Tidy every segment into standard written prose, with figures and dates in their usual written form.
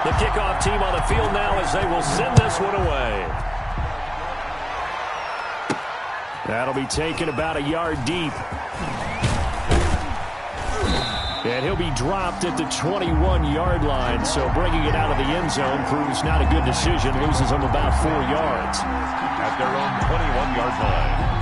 The kickoff team on the field now as they will send this one away. That'll be taken about a yard deep. And he'll be dropped at the 21-yard line. So bringing it out of the end zone proves not a good decision. Loses him about 4 yards. At their own 21-yard line.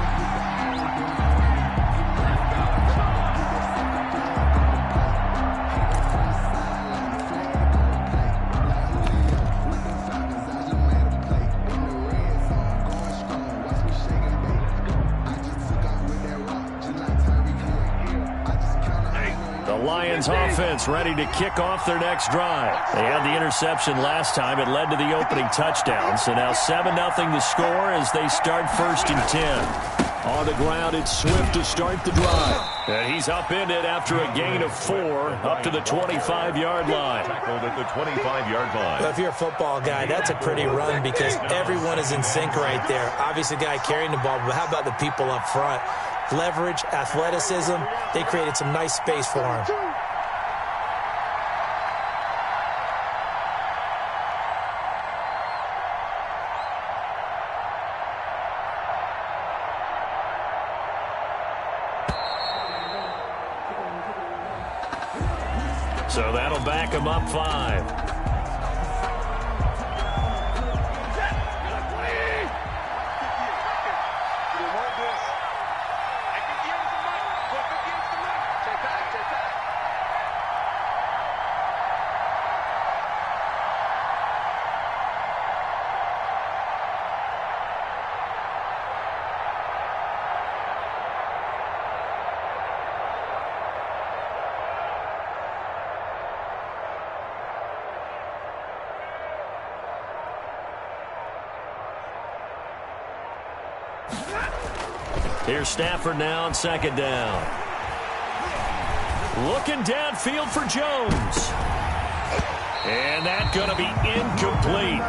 Lions offense ready to kick off their next drive. They had the interception last time. It led to the opening touchdown. So now 7-0 the score as they start 1st and 10. On the ground, it's Swift to start the drive. And he's upended after a gain of 4 up to the 25-yard line. Tackled at the 25-yard line. Well, if you're a football guy, that's a pretty run because everyone is in sync right there. Obviously, the guy carrying the ball, but how about the people up front? Leverage, athleticism, they created some nice space for him. So that'll back him up 5. Here's Stafford now on 2nd down. Looking downfield for Jones. And that's going to be incomplete.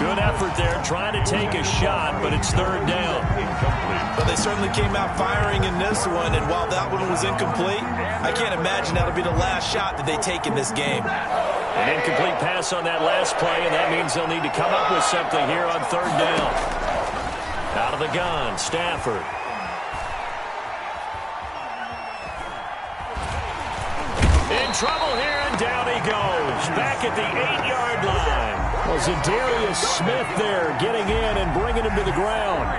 Good effort there, trying to take a shot, but it's 3rd down. Incomplete. But they certainly came out firing in this one, and while that one was incomplete, I can't imagine that'll be the last shot that they take in this game. An incomplete pass on that last play, and that means they'll need to come up with something here on 3rd down. Out of the gun, Stafford. In trouble here, and down he goes. Back at the 8-yard line. Well, Zadarius Smith there getting in and bringing him to the ground.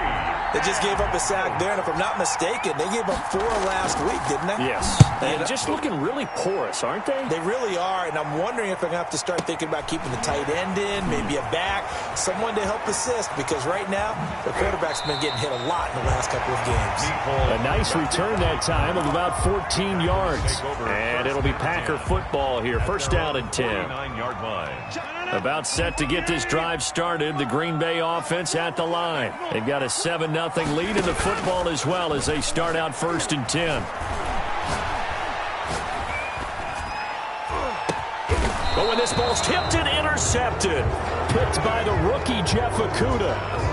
They just gave up a sack there, and if I'm not mistaken, they gave up 4 last week, didn't they? Yes. And just looking really porous, aren't they? They really are, and I'm wondering if they're going to have to start thinking about keeping the tight end in, maybe a back, someone to help assist, because right now, the quarterback's been getting hit a lot in the last couple of games. A nice return that time of about 14 yards. And it'll be Packer football here. 1st down and 10. 9-yard line. About set to get this drive started. The Green Bay offense at the line. They've got a 7-0 lead in the football as well as they start out 1st and 10. Oh, and this ball's tipped and intercepted. Picked by the rookie Jeff Okudah.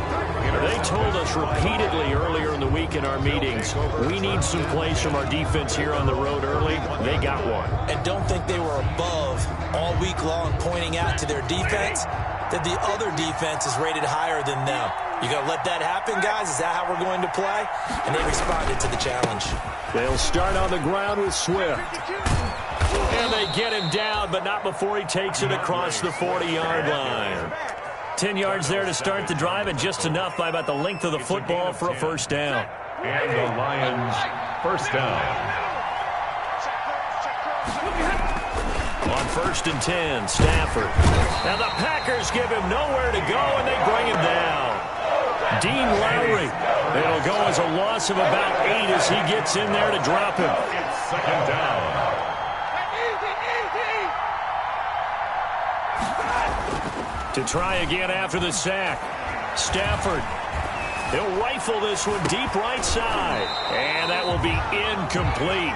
They told us repeatedly earlier in the week in our meetings, we need some plays from our defense here on the road early. They got one. And don't think they were above all week long pointing out to their defense that the other defense is rated higher than them. You going to let that happen, guys? Is that how we're going to play? And they responded to the challenge. They'll start on the ground with Swift. And they get him down, but not before he takes it across the 40-yard line. 10 yards there to start the drive, and just enough by about the length of the football for a 1st down. And the Lions 1st down. On 1st and 10, Stafford. Now the Packers give him nowhere to go, and they bring him down. Dean Lowry. It'll go as a loss of about 8 as he gets in there to drop him. It's 2nd down. To try again after the sack. Stafford. He'll rifle this one deep right side. And that will be incomplete.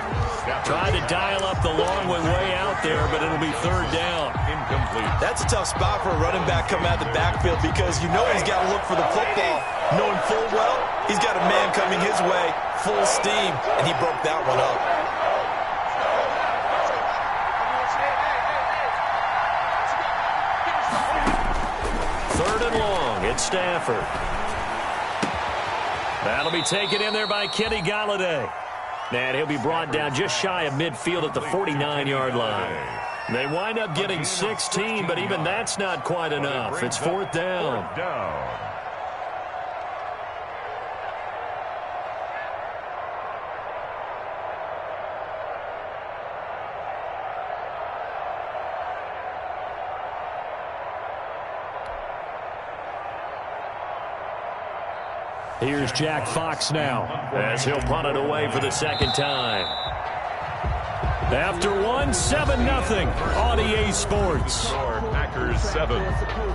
Tried to dial up the long one way out there, but it'll be 3rd down. Incomplete. That's a tough spot for a running back coming out of the backfield because you know he's got to look for the football. Knowing full well, he's got a man coming his way, full steam, and he broke that one up. and long. It's Stafford. That'll be taken in there by Kenny Galladay. And he'll be brought down just shy of midfield at the 49-yard line. They wind up getting 16, but even that's not quite enough. It's fourth down. Here's Jack Fox now as he'll punt it away for the second time. After one, 7-0 on EA Sports. Packers 7,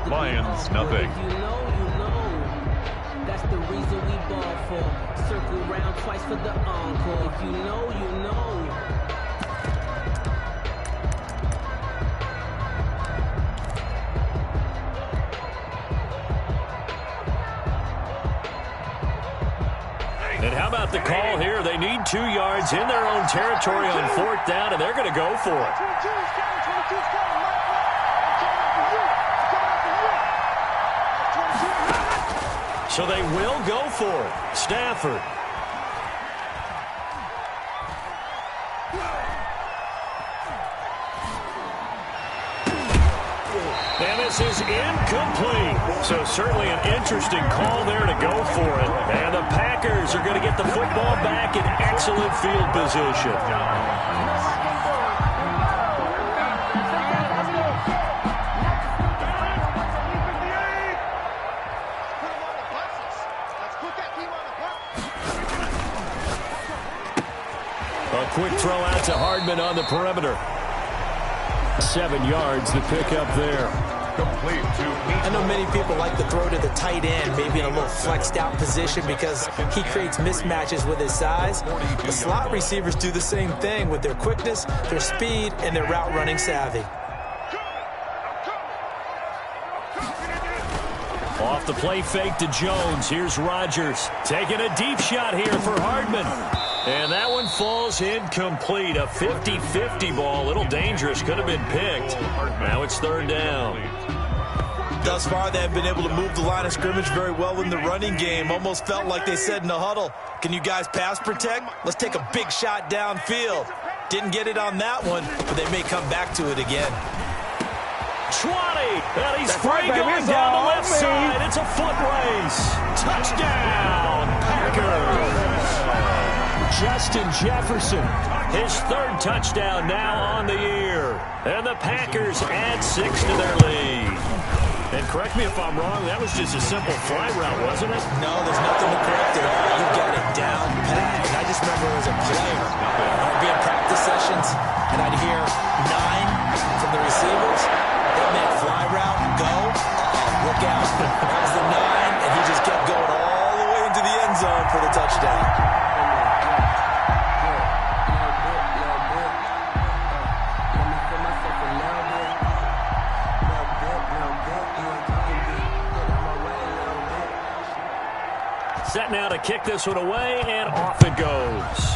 Lions nothing. That's the reason we ball for. Circle round twice for the encore. If you know, you know. And how about the call here? They need 2 yards in their own territory on fourth down, and they're going to go for it. So they will go for it. Stafford. And this is incomplete. So certainly an interesting call there to go for it. And the Packers are going to get the football back in excellent field position. A quick throw out to Hardman on the perimeter. 7 yards to pick up there. Complete to I know many people like to throw to the tight end, maybe in a little flexed out position because he creates mismatches with his size. The slot receivers do the same thing with their quickness, their speed, and their route running savvy. Off the play fake to Jones. Here's Rodgers taking a deep shot here for Hardman. And that one falls incomplete. A 50-50 ball. A little dangerous. Could have been picked. Now it's third down. Thus far, they have been able to move the line of scrimmage very well in the running game. Almost felt like they said in the huddle, can you guys pass protect? Let's take a big shot downfield. Didn't get it on that one, but they may come back to it again. 20. And he's free going down the left side. It's a foot race. Touchdown, Packers. Justin Jefferson, his third touchdown now on the year. And the Packers add 6 to their lead. And correct me if I'm wrong, that was just a simple fly route, wasn't it? No, there's nothing to correct it. You got it down pat. And I just remember as a player, I'd be in practice sessions, and I'd hear 9 from the receivers. That meant fly route, go, look out. That was the 9, and he just kept going all the way into the end zone for the touchdown. Set now to kick this one away, and off it goes.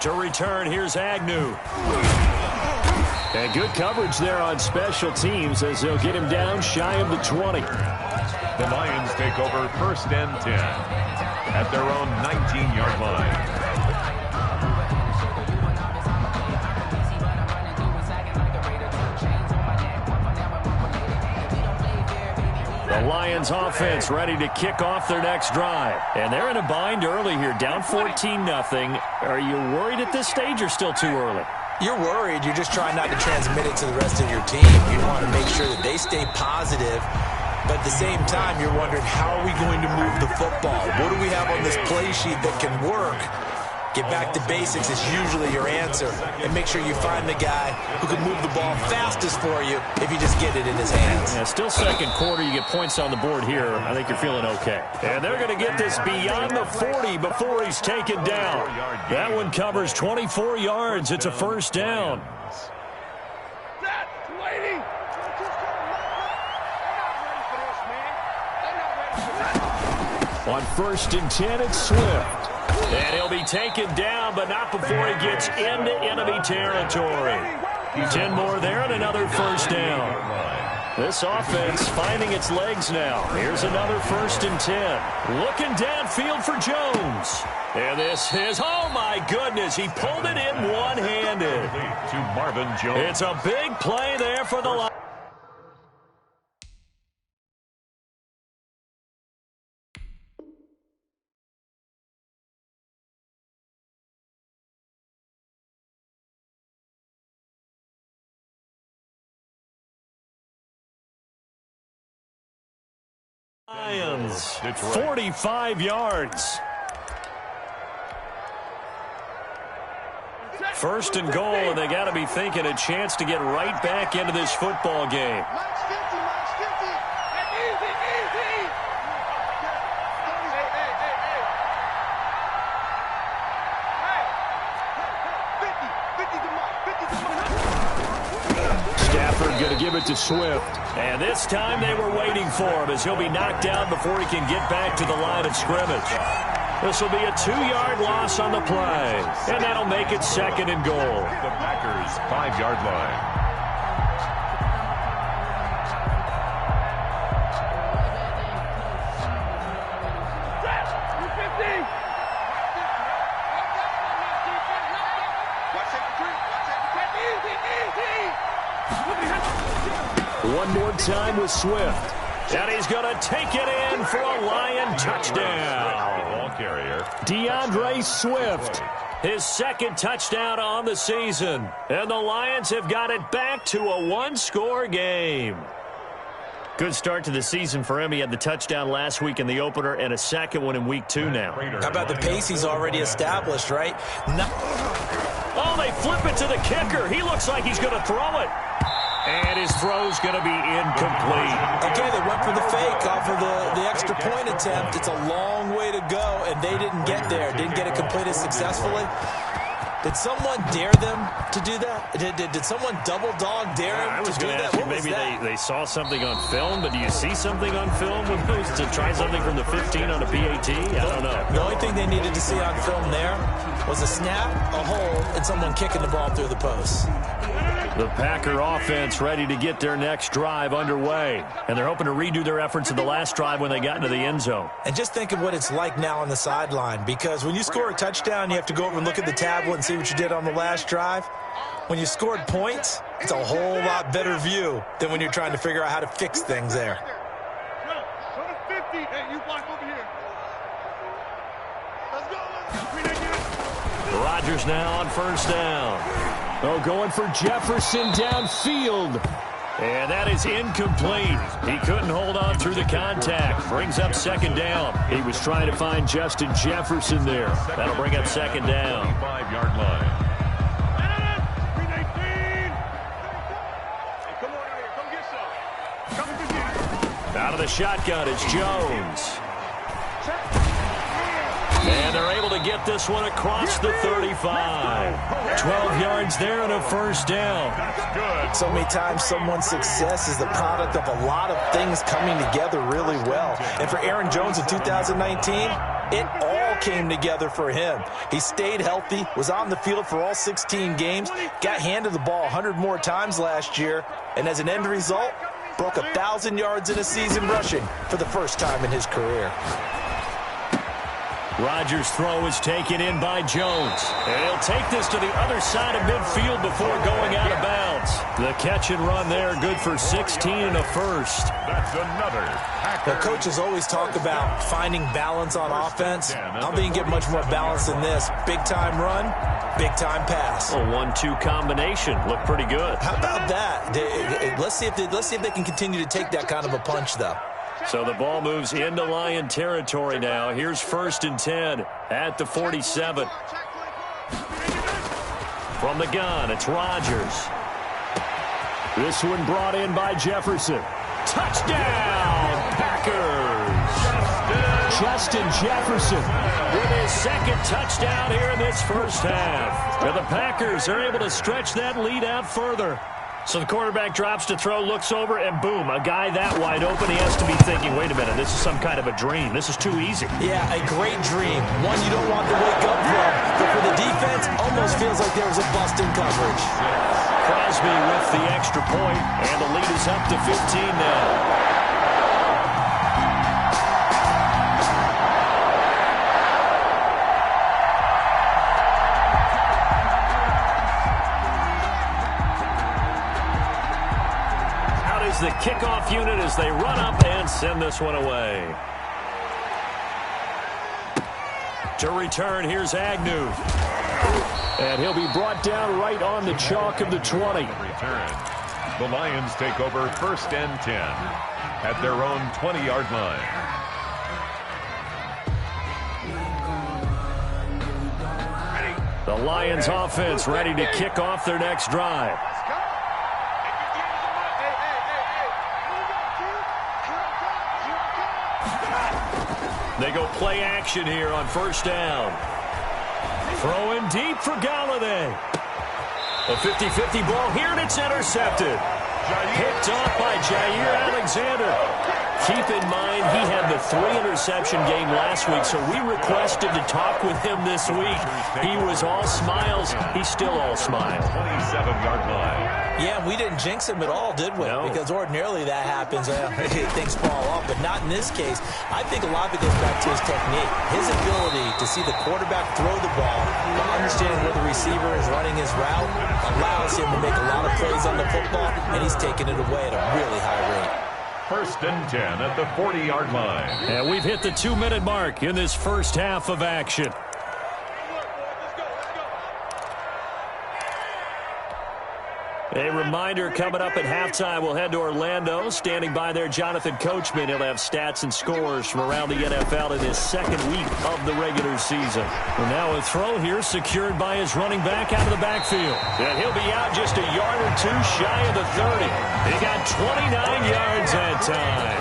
To return, here's Agnew. And good coverage there on special teams as they'll get him down shy of the 20. The Lions take over 1st and 10 at their own 19-yard line. The Lions offense ready to kick off their next drive. And they're in a bind early here, down 14-0. Are you worried at this stage or still too early? You're worried. You're just trying not to transmit it to the rest of your team. You want to make sure that they stay positive. But at the same time, you're wondering, how are we going to move the football? What do we have on this play sheet that can work? Get back to basics is usually your answer. And make sure you find the guy who can move the ball fastest for you if you just get it in his hands. Yeah, still second quarter. You get points on the board here. I think you're feeling okay. And they're going to get this beyond the 40 before he's taken down. That one covers 24 yards. It's a first down. On 1st and 10, it's Swift. And he'll be taken down, but not before he gets into enemy territory. 10 more there and another first down. This offense finding its legs now. Here's another 1st and 10. Looking downfield for Jones. And this is, oh my goodness, he pulled it in one-handed. To Marvin Jones. It's a big play there for the Lions. 45 yards. 1st and goal, and they got to be thinking a chance to get right back into this football game. Stafford going to give it to Swift. And this time they were waiting for him as he'll be knocked down before he can get back to the line of scrimmage. This will be a 2-yard loss on the play, and that'll make it 2nd and goal. The Packers' 5-yard line. One more time with Swift. And he's going to take it in for a Lion touchdown. Ball carrier. DeAndre Swift, his 2nd touchdown on the season. And the Lions have got it back to a 1-score game. Good start to the season for him. He had the touchdown last week in the opener and a 2nd one in week 2 now. How about the pace he's already established, right? No. Oh, they flip it to the kicker. He looks like he's going to throw it. And his throw's going to be incomplete. Okay, they went for the fake off of the extra point attempt. It's a long way to go, and they didn't get there. Didn't get it completed successfully. Did someone dare them to do that? Did someone double dog dare him to do that? What was maybe that? they saw something on film, but do you see something on film with those to try something from the 15 on a PAT? I don't know. The only thing they needed to see on film there was a snap, a hold, and someone kicking the ball through the post. The Packer offense ready to get their next drive underway. And they're hoping to redo their efforts in the last drive when they got into the end zone. And just think of what it's like now on the sideline, because when you score a touchdown, you have to go over and look at the tablet and see what you did on the last drive. When you scored points, it's a whole lot better view than when you're trying to figure out how to fix things there. Rodgers now on 1st down. Oh, going for Jefferson downfield. And that is incomplete. He couldn't hold on through the contact. Brings up 2nd down. He was trying to find Justin Jefferson there. That'll bring up 2nd down. 5-yard line. Out of the shotgun is Jones. And they're able to get this one across the 35. 12 yards there and a 1st down. That's good. So many times someone's success is the product of a lot of things coming together really well. And for Aaron Jones in 2019, it all came together for him. He stayed healthy, was on the field for all 16 games, got handed the ball 100 more times last year, and as an end result, broke 1,000 yards in a season rushing for the first time in his career. Rodgers' throw is taken in by Jones. And he'll take this to the other side of midfield before going out of bounds. The catch and run there, good for 16 and a 1st. That's another. The coaches always talk about finding balance on offense. I don't think you get much more balance than this. Big-time run, big-time pass. A 1-2 combination. Looked pretty good. How about that? Let's see if they can continue to take that kind of a punch, though. So the ball moves into Lion territory now. Here's 1st and 10 at the 47. From the gun, it's Rodgers. This one brought in by Jefferson. Touchdown, Packers! Justin Jefferson with his 2nd touchdown here in this 1st half. And the Packers are able to stretch that lead out further. So the quarterback drops to throw, looks over, and boom, a guy that wide open, he has to be thinking, wait a minute, this is some kind of a dream. This is too easy. Yeah, a great dream. One you don't want to wake up from. But for the defense, almost feels like there was a bust in coverage. Crosby with the extra point, and the lead is up to 15 now. The kickoff unit as they run up and send this one away. To return, here's Agnew. And he'll be brought down right on the chalk of the 20. Return. The Lions take over 1st and 10 at their own 20-yard line. The Lions offense ready to kick off their next drive. They go play action here on 1st down. Throwing deep for Galladay. A 50-50 ball here, and it's intercepted. Picked off by Jair Alexander. Keep in mind, he had the 3-interception game last week, so we requested to talk with him this week. He was all smiles. He's still all smiles. 27-yard line. Yeah, we didn't jinx him at all, did we? No. Because ordinarily that happens. Things fall off, but not in this case. I think a lot of it goes back to his technique. His ability to see the quarterback throw the ball, understanding where the receiver is running his route, allows him to make a lot of plays on the football, and he's taking it away at a really high rate. 1st and 10 at the 40-yard line. And we've hit the 2-minute mark in this first half of action. A reminder, coming up at halftime, we'll head to Orlando. Standing by there, Jonathan Coachman. He'll have stats and scores from around the NFL in his 2nd week of the regular season. And now a throw here secured by his running back out of the backfield. And he'll be out just a yard or two shy of the 30. He got 29 yards that time.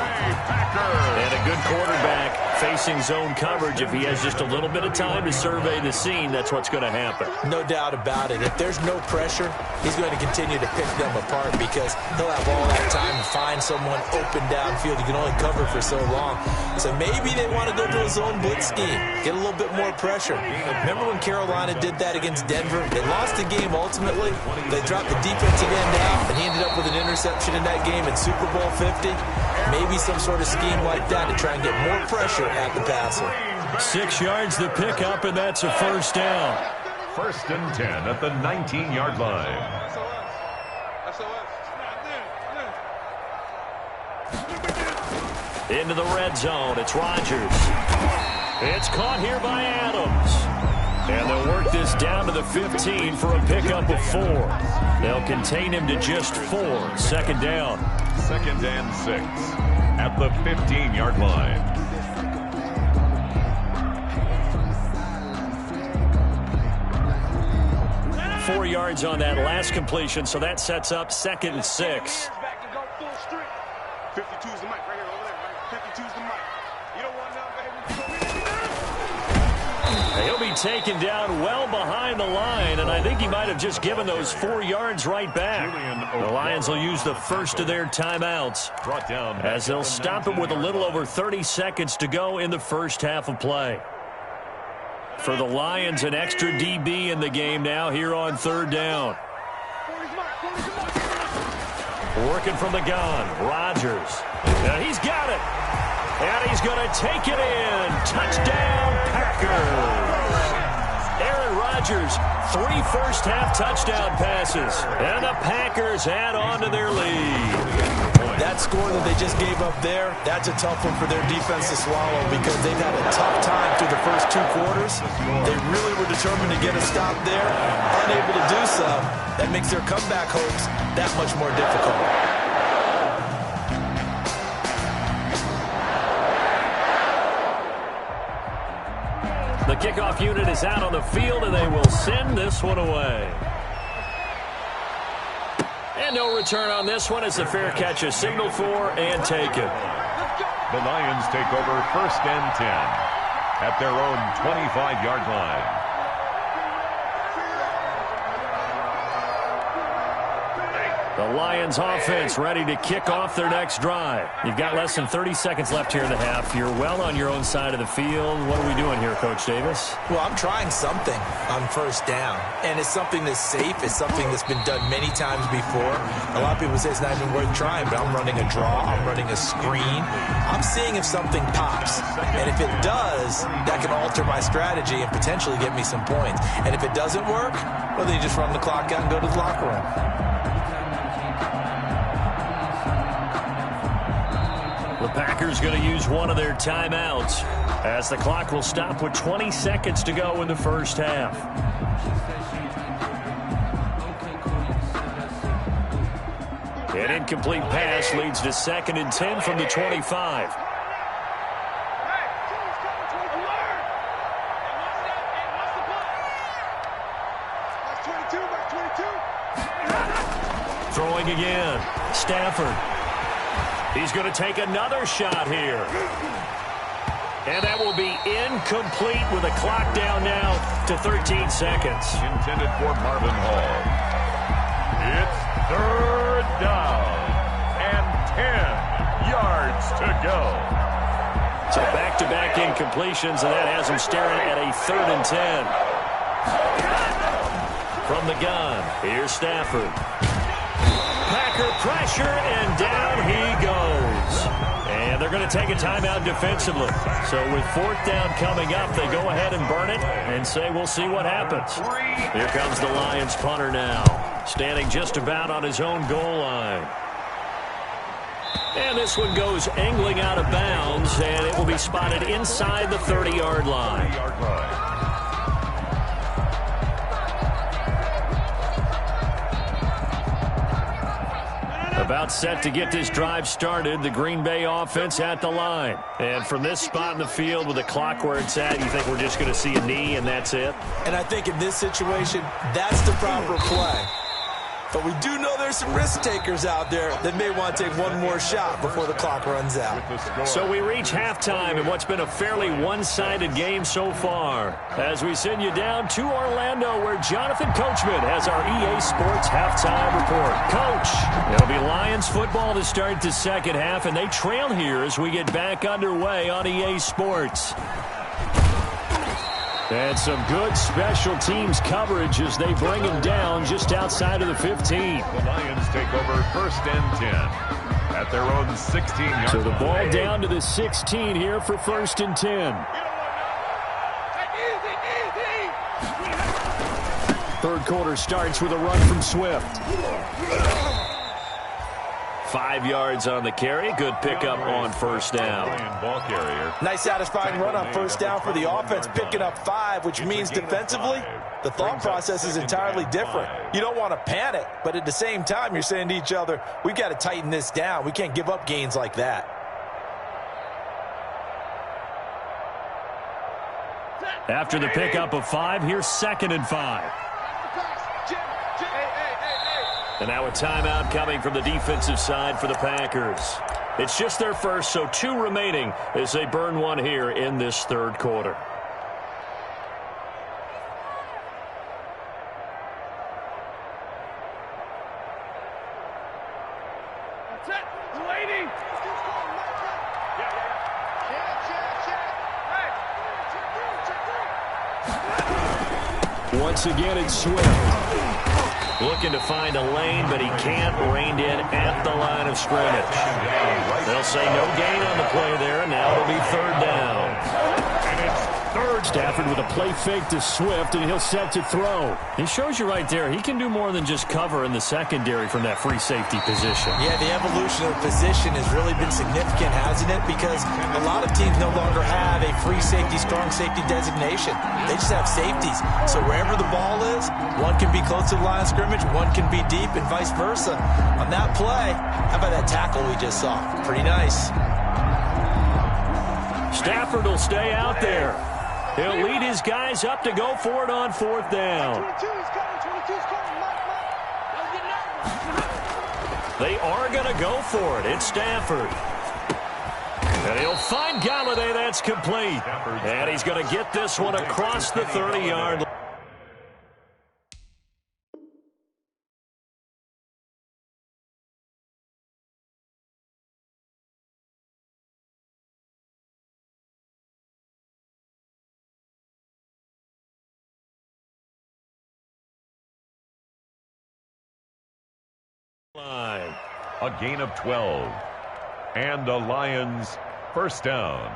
And a good quarterback facing zone coverage. If he has just a little bit of time to survey the scene, that's what's going to happen. No doubt about it. If there's no pressure, he's going to continue to pick them apart because he'll have all that time to find someone open downfield. You can only cover for so long. So maybe they want to go to a zone blitz scheme, get a little bit more pressure. Remember when Carolina did that against Denver? They lost the game ultimately. They dropped the defensive end out, and he ended up with an interception in that game in Super Bowl 50. Maybe some sort of scheme like that to try and get more pressure at the passer. 6 yards to pick up, and that's a 1st down. 1st and 10 at the 19-yard line. Into the red zone, it's Rodgers. It's caught here by Adams. And they'll work this down to the 15 for a pickup of 4. They'll contain him to just 4. 2nd down. 2nd and 6 at the 15-yard line. Four yards on that last completion, so that sets up 2nd and 6. 52's the mic right here, over there. 52's the mic. You don't want none, baby. He'll be taken down well behind the line, and I think he might have just given those 4 yards right back. The Lions will use the first of their timeouts Brought down as they'll stop him with a little over 30 seconds to go in the first half of play. For the Lions, an extra DB in the game now here on 3rd down. Working from the gun, Rodgers. Now he's got it. And he's going to take it in. Touchdown, Packers. Aaron Rodgers, 3 first-half touchdown passes. And the Packers add on to their lead. That score that they just gave up there, that's a tough one for their defense to swallow because they've had a tough time through the first 2 quarters. They really were determined to get a stop there. Unable to do so, that makes their comeback hopes that much more difficult. The kickoff unit is out on the field, and they will send this one away. And no return on this one as the fair catch is signaled for and taken. The Lions take over 1st and 10 at their own 25-yard line. The Lions offense ready to kick off their next drive. You've got less than 30 seconds left here in the half. You're well on your own side of the field. What are we doing here, Coach Davis? Well, I'm trying something on first down, and it's something that's safe. It's something that's been done many times before. A lot of people say it's not even worth trying, but I'm running a draw. I'm running a screen. I'm seeing if something pops, and if it does, that can alter my strategy and potentially get me some points. And if it doesn't work, well, then you just run the clock out and go to the locker room. The Packers going to use one of their timeouts as the clock will stop with 20 seconds to go in the first half. An incomplete pass leads to 2nd and 10 from the 25. Throwing again. Stafford. He's going to take another shot here. And that will be incomplete with a clock down now to 13 seconds. Intended for Marvin Hall. It's 3rd down and 10 yards to go. So back-to-back incompletions, and that has him staring at a 3rd and 10. From the gun, here's Stafford. Packer pressure, and down he goes. And they're going to take a timeout defensively. So with 4th down coming up, they go ahead and burn it and say, we'll see what happens. Here comes the Lions punter now, standing just about on his own goal line. And this one goes angling out of bounds, and it will be spotted inside the 30-yard line. About set to get this drive started, the Green Bay offense at the line. And from this spot in the field with the clock where it's at, you think we're just going to see a knee and that's it? And I think in this situation, that's the proper play. But we do know there's some risk takers out there that may want to take one more shot before the clock runs out. So we reach halftime in what's been a fairly one-sided game so far. As we send you down to Orlando, where Jonathan Coachman has our EA Sports halftime report. Coach, it'll be Lions football to start the second half, and they trail here as we get back underway on EA Sports. And some good special teams coverage as they bring him down just outside of the 15. The Lions take over 1st and 10 at their own 16-yard. So the ball down to the 16 here for 1st and 10. Third quarter starts with a run from Swift. 5 yards on the carry. Good pickup on 1st down. Ball carrier. Nice satisfying run on 1st down for the offense, picking up 5, which means defensively, the thought process is entirely different. You don't want to panic, but at the same time, you're saying to each other, we've got to tighten this down. We can't give up gains like that. After the pickup of 5, here's 2nd and 5. And now a timeout coming from the defensive side for the Packers. It's just their first, so 2 remaining as they burn one here in this 3rd quarter. Once again, it's Swift. Looking to find a lane, but he can't. Reined in at the line of scrimmage. They'll say no gain on the play there, and now it'll be 3rd down. And it's 3rd. Stafford with a play fake to Swift, and he'll set to throw. He shows you right there, he can do more than just cover in the secondary from that free safety position. Yeah, the evolution of the position has really been significant, hasn't it? Because a lot of teams no longer have a free safety, strong safety designation. They just have safeties. So wherever the ball is, one can be close to the line of scrimmage, one can be deep, and vice versa. On that play, how about that tackle we just saw? Pretty nice. Stafford will stay out there. He'll lead his guys up to go for it on 4th down. They are going to go for it. It's Stafford. And he'll find Galladay. That's complete. And he's going to get this one across the 30-yard line. A gain of 12. And the Lions first down.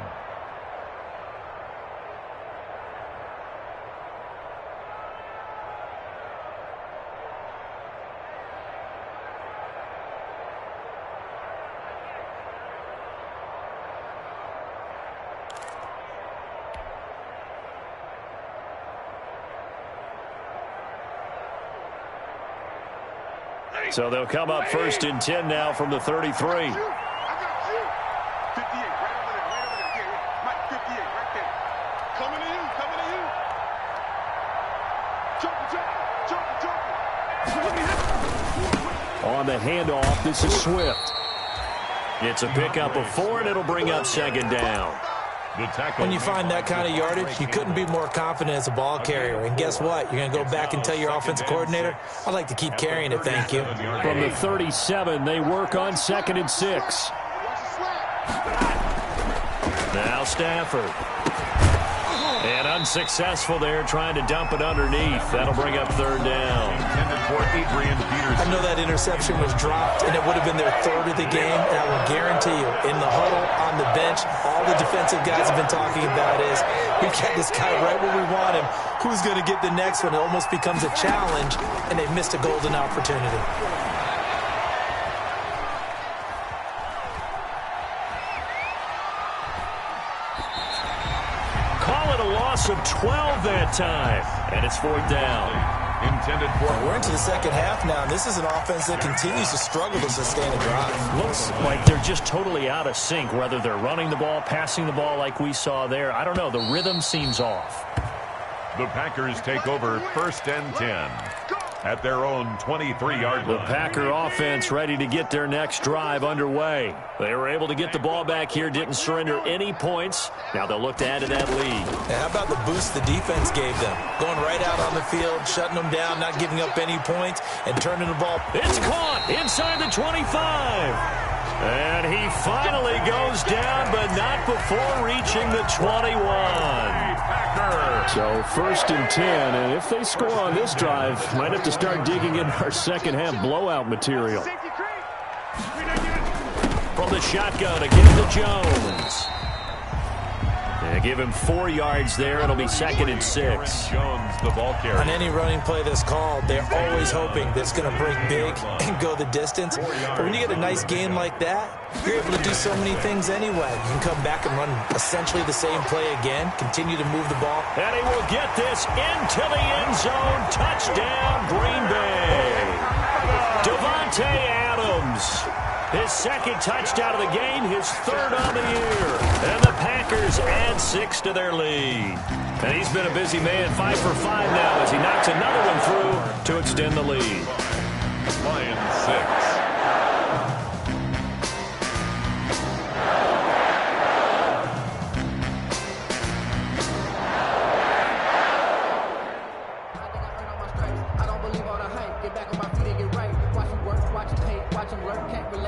So they'll come up first and 10 now from the 33. I got you. 58, right over there. Yeah. Mike, 58, right there. Coming to you, coming to you. Jump. On the handoff, this is Swift. It's a pickup of 4, and it'll bring up second down. When you find that kind of yardage, you couldn't be more confident as a ball carrier. And guess what? You're going to go back and tell your offensive coordinator, I'd like to keep carrying it, thank you. From the 37, they work on 2nd and 6. Now Stafford. And unsuccessful there, trying to dump it underneath. That'll bring up 3rd down. I know that interception was dropped, and it would have been their 3rd of the game. And I will guarantee you, in the huddle, on the bench, all the defensive guys have been talking about is, we've got this guy right where we want him. Who's going to get the next one? It almost becomes a challenge, and they've missed a golden opportunity. Of 12 that time, and it's 4th down. Intended for. We're into the second half now, and this is an offense that continues to struggle to sustain a drive. Looks like they're just totally out of sync, whether they're running the ball, passing the ball like we saw there. I don't know. The rhythm seems off. The Packers take over 1st and 10 at their own 23-yard line. The Packer offense ready to get their next drive underway. They were able to get the ball back here, didn't surrender any points. Now they'll look to add to that lead. And how about the boost the defense gave them? Going right out on the field, shutting them down, not giving up any points, and turning the ball. It's caught inside the 25. And he finally goes down, but not before reaching the 21. So 1st and 10, and if they score on this drive, might have to start digging in our second half blowout material. From the shotgun, again to Jones. They give him 4 yards there. It'll be 2nd and 6. Jones, the ball carrier. On any running play that's called, they're always hoping that it's going to break big and go the distance. But when you get a nice game like that, you're able to do so many things anyway. You can come back and run essentially the same play again, continue to move the ball. And he will get this into the end zone. Touchdown, Green Bay. Devontae Adams. His 2nd touchdown of the game, his 3rd on the year. And the Packers add 6 to their lead. And he's been a busy man, 5 for 5 now as he knocks another one through to extend the lead. Lions 6.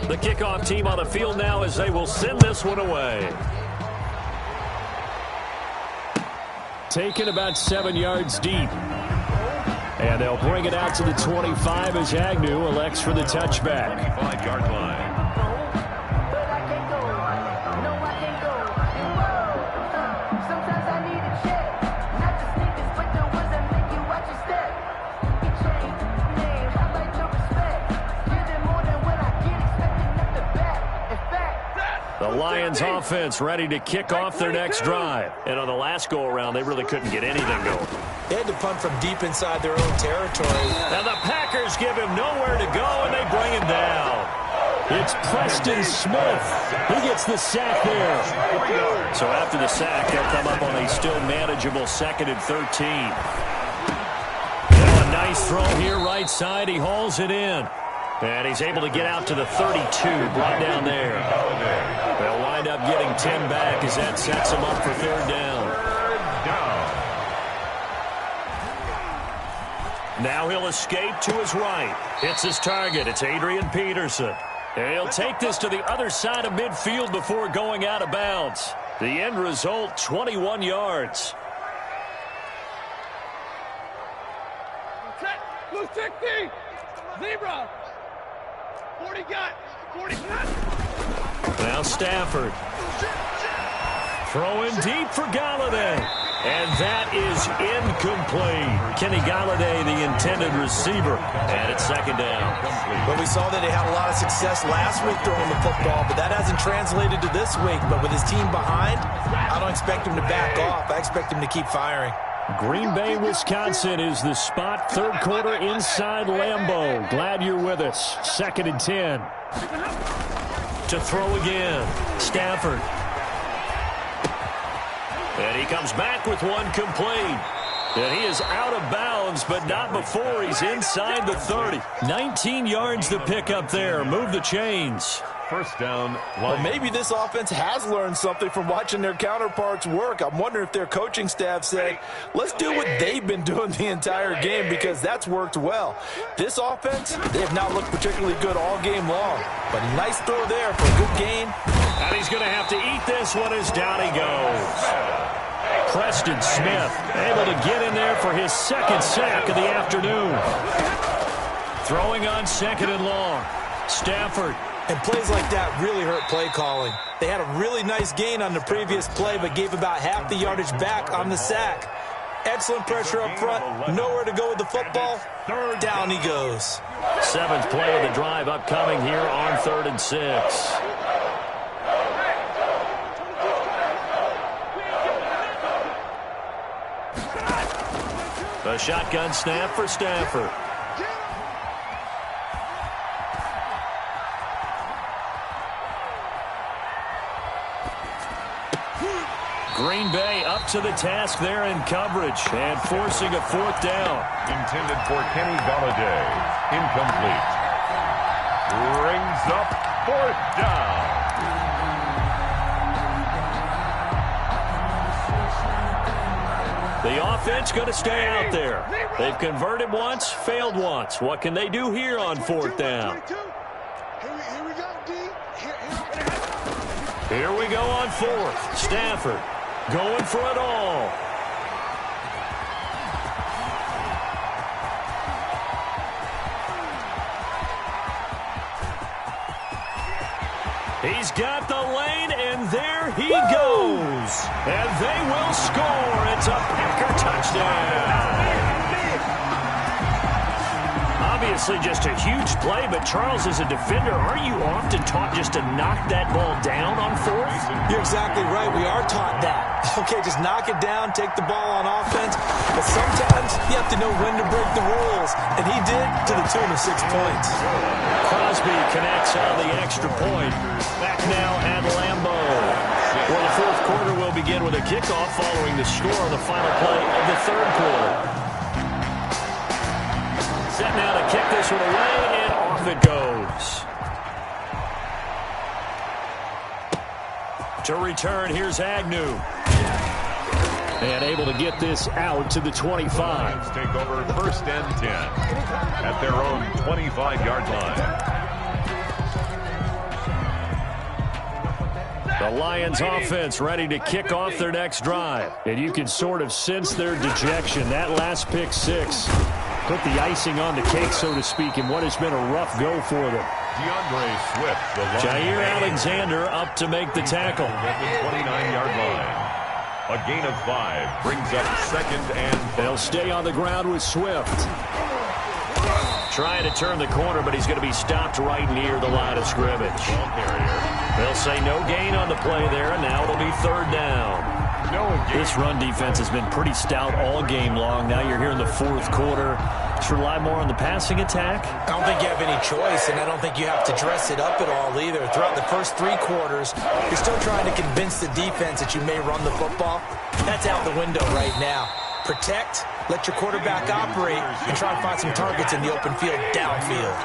The kickoff team on the field now as they will send this one away. Taken about 7 yards deep. And they'll bring it out to the 25 as Agnew elects for the touchback. 5-yard line. The Lions offense ready to kick off their next drive. And on the last go-around, they really couldn't get anything going. They had to punt from deep inside their own territory. And the Packers give him nowhere to go, and they bring him down. It's Preston Smith. He gets the sack there. So after the sack, they'll come up on a still manageable 2nd and 13. And a nice throw here right side. He hauls it in. And he's able to get out to the 32, brought down there. They'll wind up getting 10 back as that sets him up for 3rd down. Now he'll escape to his right. Hits his target. It's Adrian Peterson. And he'll take this to the other side of midfield before going out of bounds. The end result, 21 yards. Blue 60, zebra. He got 40. Now Stafford. Throwing deep for Galladay. And that is incomplete. Kenny Galladay, the intended receiver. And it's second down. But we saw that they had a lot of success last week throwing the football, but that hasn't translated to this week. But with his team behind, I don't expect him to back off. I expect him to keep firing. Green Bay, Wisconsin is the spot. Third quarter inside Lambeau. Glad you're with us. 2nd and 10. To throw again. Stafford. And he comes back with one complete. And he is out of bounds, but not before he's inside the 30. 19 yards to pick up there. Move the chains. First down. Well, maybe this offense has learned something from watching their counterparts work. I'm wondering if their coaching staff said, let's do what they've been doing the entire game, because that's worked well. This offense, they have not looked particularly good all game long. But a nice throw there for a good gain. And he's going to have to eat this one as down he goes. Preston Smith able to get in there for his second sack of the afternoon. Throwing on 2nd and long. Stafford. And plays like that really hurt play calling. They had a really nice gain on the previous play, but gave about half the yardage back on the sack. Excellent pressure up front. Nowhere to go with the football. Down he goes. 7th play of the drive upcoming here on 3rd and 6. A shotgun snap for Stafford. Green Bay up to the task there in coverage and forcing a 4th down. Intended for Kenny Galladay. Incomplete. Brings up 4th down. The offense going to stay out there. They've converted once, failed once. What can they do here on 4th down? Here we go, D. Here we go on 4th. Stafford going for it all. He's got the lane, and there he goes. And they will score. It's a Packer touchdown. Obviously just a huge play, but Charles, as a defender, aren't you often taught just to knock that ball down on 4th? You're exactly right. We are taught that. Okay, just knock it down, take the ball on offense. But sometimes you have to know when to break the rules. And he did, to the tune of 6 points. Crosby connects on the extra point. Back now at Lambeau. Well, the 4th quarter will begin with a kickoff following the score on the final play of the 3rd quarter. Set now to kick this one away, and off it goes. To return, here's Agnew. And able to get this out to the 25. Take over 1st and 10 at their own 25-yard line. The Lions offense ready to kick off their next drive. And you can sort of sense their dejection. That last pick 6 put the icing on the cake, so to speak, in what has been a rough go for them. DeAndre Swift, the Jair Alexander up to make the tackle. At the 29-yard line. A gain of 5 brings up 2nd and 5. They'll stay on the ground with Swift. Trying to turn the corner, but he's going to be stopped right near the line of scrimmage. They'll say no gain on the play there, and now it'll be 3rd down. This run defense has been pretty stout all game long. Now you're here in the 4th quarter. Just rely more on the passing attack. I don't think you have any choice, and I don't think you have to dress it up at all either. Throughout the first 3 quarters, you're still trying to convince the defense that you may run the football. That's out the window right now. Protect, let your quarterback operate, and try and find some targets in the open field downfield.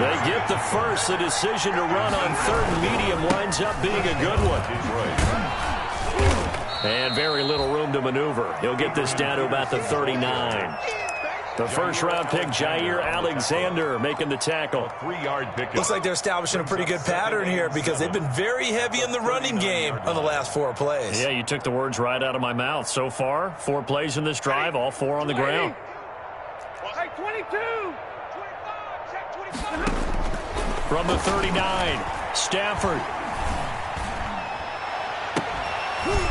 They get the first. The decision to run on 3rd and medium winds up being a good one. And very little room to maneuver. He'll get this down to about the 39. The first-round pick, Jair Alexander, making the tackle. 3-yard pick. Looks like they're establishing a pretty good pattern here, because they've been very heavy in the running game on the last 4 plays. Yeah, you took the words right out of my mouth. So far, 4 plays in this drive, all 4 on the ground. Check 22. 25. Check 25. From the 39, Stafford.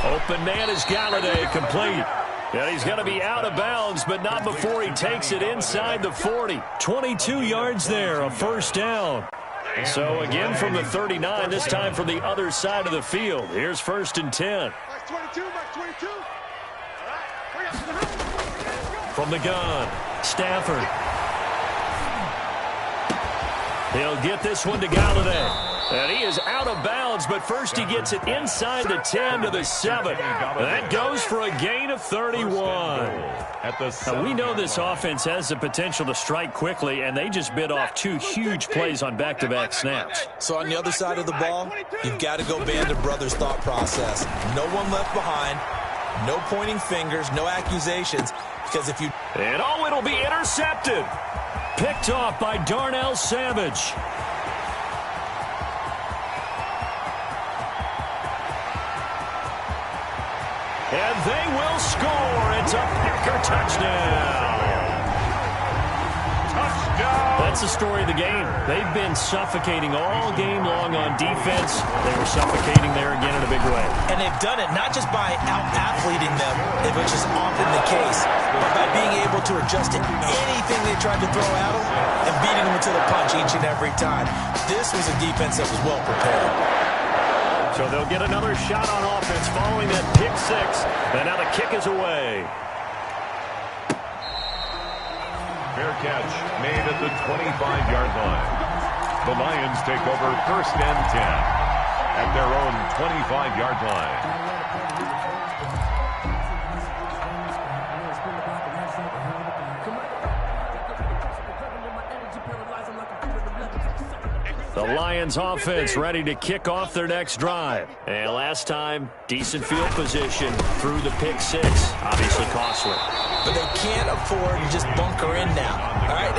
Open man is Galladay, complete. And he's going to be out of bounds, but not before he takes it inside the 40. 22 yards there, a first down. So again from the 39, this time from the other side of the field. Here's 1st and 10. From the gun, Stafford. He'll get this one to Galladay. And he is out of bounds, but first he gets it inside the 10 to the 7. That goes for a gain of 31. Now, we know this offense has the potential to strike quickly, and they just bit off 2 huge plays on back-to-back snaps. So on the other side of the ball, you've got to go Band of Brothers thought process. No one left behind, no pointing fingers, no accusations, because if you... And oh, it'll be intercepted. Picked off by Darnell Savage. And they will score. It's a Packer touchdown. Touchdown. That's the story of the game. They've been suffocating all game long on defense. They were suffocating there again in a big way. And they've done it not just by out-athleting them, which is often the case, but by being able to adjust to anything they tried to throw at them and beating them to the punch each and every time. This was a defense that was well prepared. So they'll get another shot on offense following that pick 6. And now the kick is away. Fair catch made at the 25-yard line. The Lions take over 1st and 10 at their own 25-yard line. The Lions offense ready to kick off their next drive. And last time, decent field position through the pick 6. Obviously costly. But they can't afford to just bunker in now. All right,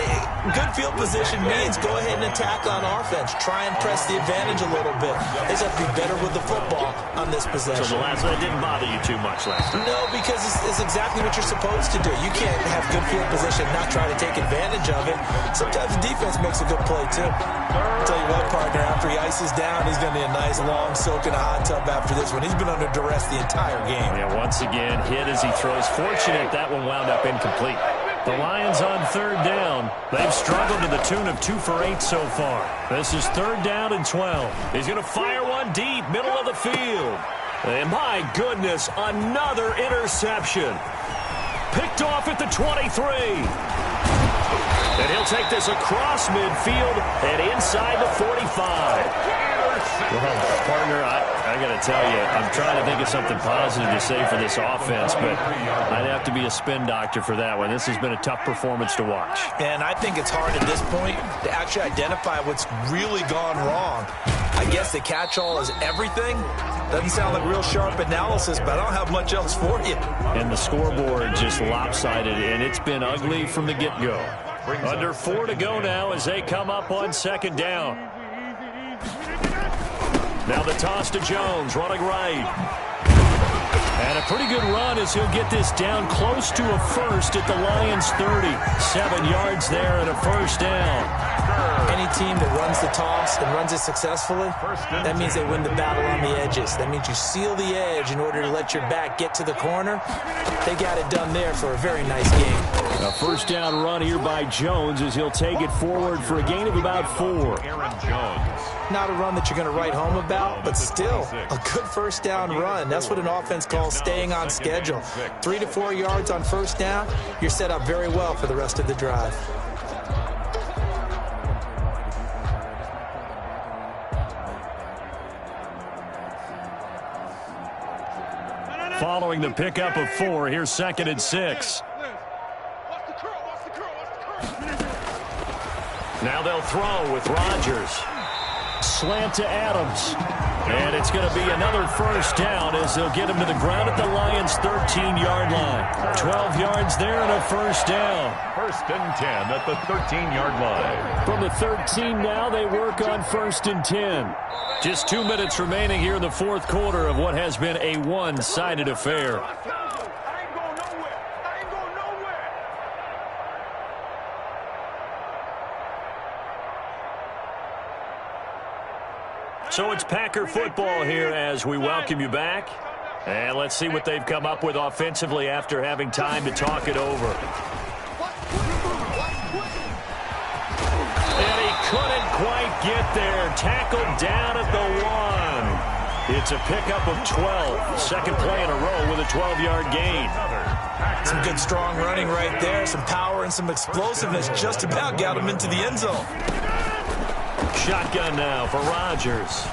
good field position means go ahead and attack on offense. Try and press the advantage a little bit. They just have to be better with the football on this possession. So the last one didn't bother you too much last time? No, because it's exactly what you're supposed to do. You can't have good field position and not try to take advantage of it. Sometimes the defense makes a good play, too. I'll tell you what, partner, after he ices down, he's going to be a nice long soak in a hot tub after this one. He's been under duress the entire game. Yeah, once again, hit as he throws. Fortunate that one wound up incomplete. The Lions on 3rd down. They've struggled to the tune of 2 for 8 so far. This is 3rd down and 12. He's going to fire one deep, middle of the field. And my goodness, another interception. Picked off at the 23. And he'll take this across midfield and inside the 45. Well, partner, I got to tell you, I'm trying to think of something positive to say for this offense, but I'd have to be a spin doctor for that one. This has been a tough performance to watch. And I think it's hard at this point to actually identify what's really gone wrong. I guess the catch-all is everything. Doesn't sound like real sharp analysis, but I don't have much else for you. And the scoreboard just lopsided, and it's been ugly from the get-go. Under 4 to go now as they come up on 2nd down. Now the toss to Jones, running right. And a pretty good run as he'll get this down close to a first at the Lions 30. 7 yards there and a first down. Any team that runs the toss and runs it successfully, that means they win the battle on the edges. That means you seal the edge in order to let your back get to the corner. They got it done there for a very nice game. A first down run here by Jones as he'll take it forward for a gain of about 4. Aaron Jones. Not a run that you're going to write home about, but still a good first down run. That's what an offense calls staying on schedule. 3 to 4 yards on first down, you're set up very well for the rest of the drive. Following the pickup of 4, here's 2nd and 6. Now they'll throw with Rodgers. Slant to Adams. And it's going to be another first down as they'll get him to the ground at the Lions' 13-yard line. 12 yards there and a first down. 1st and 10 at the 13-yard line. From the 13 now, they work on 1st and 10. Just 2 minutes remaining here in the 4th quarter of what has been a one-sided affair. So it's Packer football here as we welcome you back. And let's see what they've come up with offensively after having time to talk it over. And he couldn't quite get there. Tackled down at the 1. It's a pickup of 12. Second play in a row with a 12-yard gain. Some good strong running right there. Some power and some explosiveness. Just about got him into the end zone. Shotgun now for Rodgers.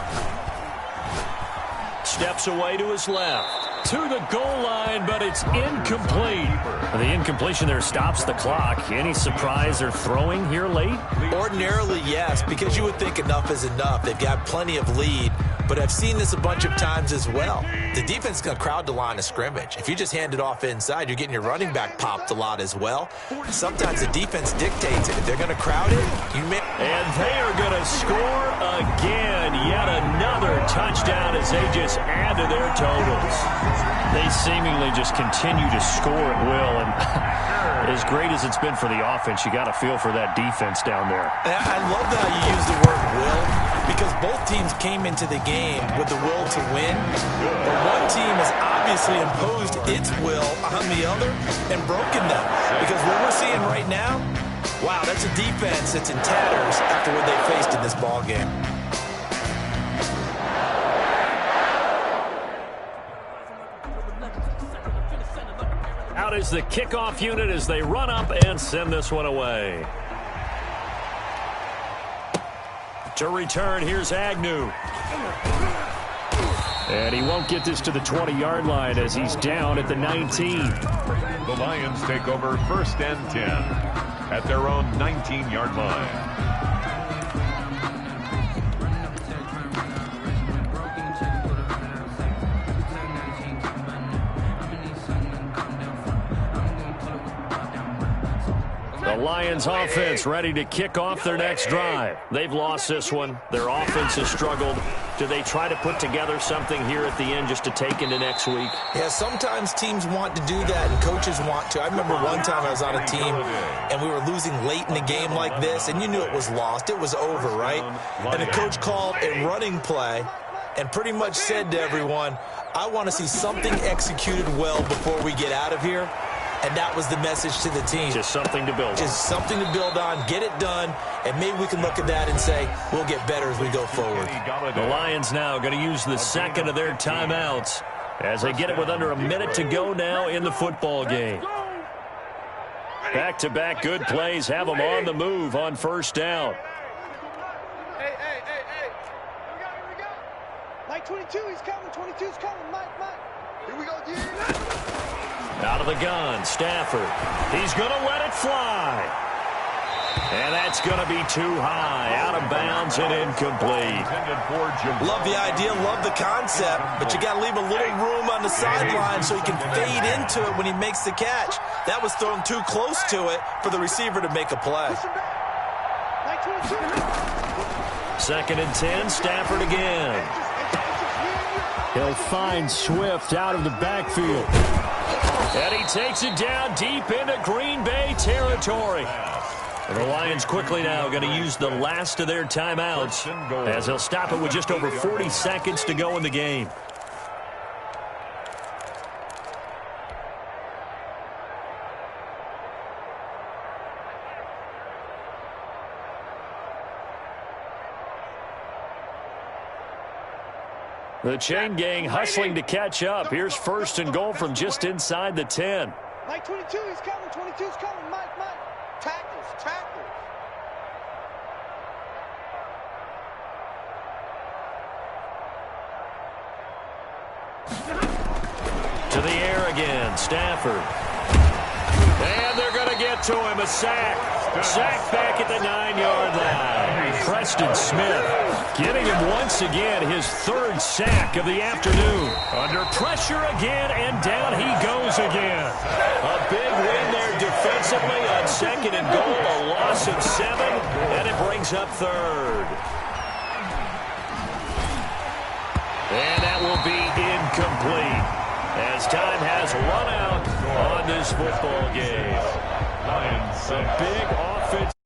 Steps away to his left. To the goal line, but it's incomplete. The incompletion there stops the clock. Any surprise they're throwing here late? Ordinarily, yes, because you would think enough is enough. They've got plenty of lead, but I've seen this a bunch of times as well. The defense is going to crowd the line of scrimmage. If you just hand it off inside, you're getting your running back popped a lot as well. Sometimes the defense dictates it. If they're going to crowd it, you may... And they are going to score again. Yet another touchdown as they just add to their totals. They seemingly just continue to score at will. And as great as it's been for the offense, you got to feel for that defense down there. I love how you use the word will, because both teams came into the game with the will to win. But one team has obviously imposed its will on the other and broken them. Because what we're seeing right now, wow, that's a defense that's in tatters after what they faced in this ball game. Out is the kickoff unit as they run up and send this one away. To return, here's Agnew. And he won't get this to the 20-yard line as he's down at the 19. The Lions take over 1st and 10 at their own 19-yard line. The Lions offense ready to kick off their next drive. They've lost this one. Their offense has struggled. Do they try to put together something here at the end just to take into next week? Yeah, sometimes teams want to do that and coaches want to. I remember one time I was on a team and we were losing late in a game like this and you knew it was lost. It was over, right? And the coach called a running play and pretty much said to everyone, I want to see something executed well before we get out of here. And that was the message to the team. Just something to build on. Just something to build on, get it done, and maybe we can look at that and say, we'll get better as we go forward. The Lions now going to use the second of their timeouts as they get it with under a minute to go now in the football game. Back-to-back good plays have them on the move on 1st down. Hey. Here we go. Mike 22, he's coming. 22's coming. Mike. Here we go, dude. Out of the gun, Stafford. He's going to let it fly. And that's going to be too high. Out of bounds and incomplete. Love the idea, love the concept, but you got to leave a little room on the sideline so he can fade into it when he makes the catch. That was thrown too close to it for the receiver to make a play. 2nd and 10, Stafford again. He'll find Swift out of the backfield. And he takes it down deep into Green Bay territory. And the Lions quickly now going to use the last of their timeouts as they'll stop it with just over 40 seconds to go in the game. The chain gang hustling to catch up. Here's 1st and goal from just inside the 10. Mike 22, he's coming. 22's coming. Mike. Tackles. To the air again, Stafford. And they're going to get to him, a sack. Sack back at the 9-yard line. Preston Smith getting him once again, his 3rd sack of the afternoon. Under pressure again, and down he goes again. A big win there defensively on 2nd and goal, a loss of 7, and it brings up 3rd. And that will be incomplete as time has run out on this football game. A big offense.